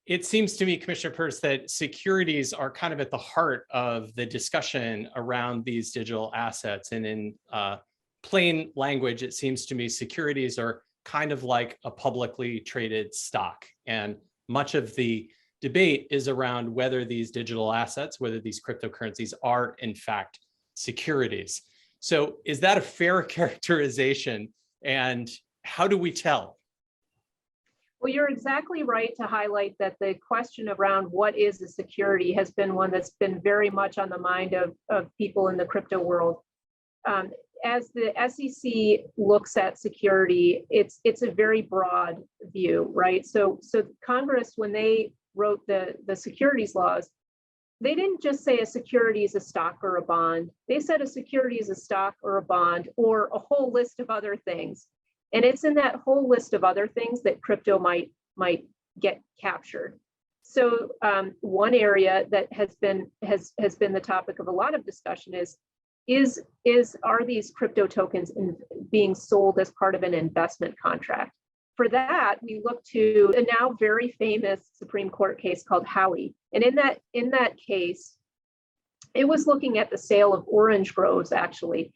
It seems to me, Commissioner Peirce, that securities are kind of at the heart of the discussion around these digital assets. And in plain language, it seems to me securities are kind of like a publicly traded stock. And much of the debate is around whether these digital assets, whether these cryptocurrencies are in fact securities. So is that a fair characterization? And how do we tell? Well, you're exactly right to highlight that the question around what is a security has been one that's been very much on the mind of people in the crypto world. As the SEC looks at security, it's a very broad view, right? So Congress, when they wrote the securities laws, they didn't just say a security is a stock or a bond. They said a security is a stock or a bond or a whole list of other things. And it's in that whole list of other things that crypto might get captured. So one area that has been the topic of a lot of discussion is are these crypto tokens being sold as part of an investment contract? For that, we look to a now very famous Supreme Court case called Howey. And in that case, it was looking at the sale of orange groves, actually.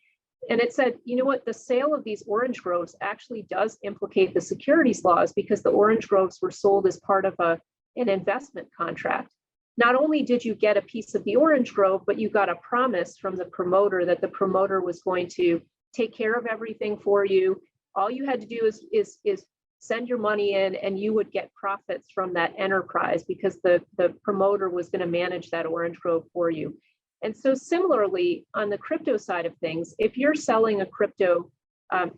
And it said, you know what, the sale of these orange groves actually does implicate the securities laws because the orange groves were sold as part of an investment contract. Not only did you get a piece of the orange grove, but you got a promise from the promoter that the promoter was going to take care of everything for you. All you had to do is send your money in and you would get profits from that enterprise because the promoter was going to manage that orange grove for you. And so similarly, on the crypto side of things, if you're selling a crypto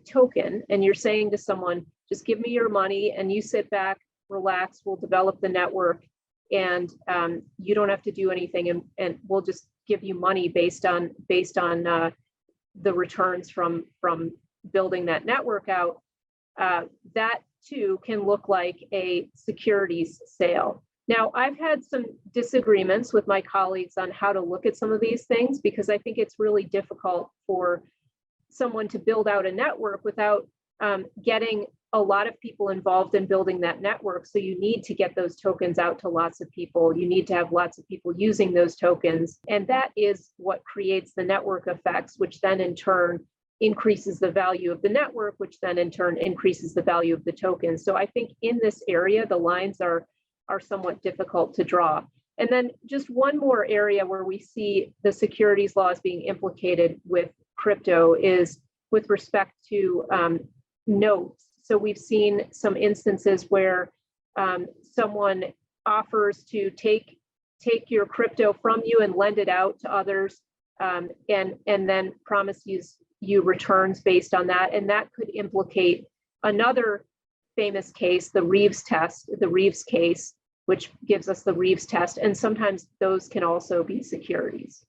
token and you're saying to someone, just give me your money and you sit back, relax, we'll develop the network and you don't have to do anything and we'll just give you money based on the returns from building that network out, that too can look like a securities sale. Now, I've had some disagreements with my colleagues on how to look at some of these things because I think it's really difficult for someone to build out a network without getting a lot of people involved in building that network. So you need to get those tokens out to lots of people. You need to have lots of people using those tokens. And that is what creates the network effects, which then in turn increases the value of the network, which then in turn increases the value of the tokens. So I think in this area, the lines are somewhat difficult to draw. And then just one more area where we see the securities laws being implicated with crypto is with respect to notes. So we've seen some instances where someone offers to take your crypto from you and lend it out to others and then promise you returns based on that. And that could implicate another famous case, the Reeves case, which gives us the Reeves test. And sometimes those can also be securities.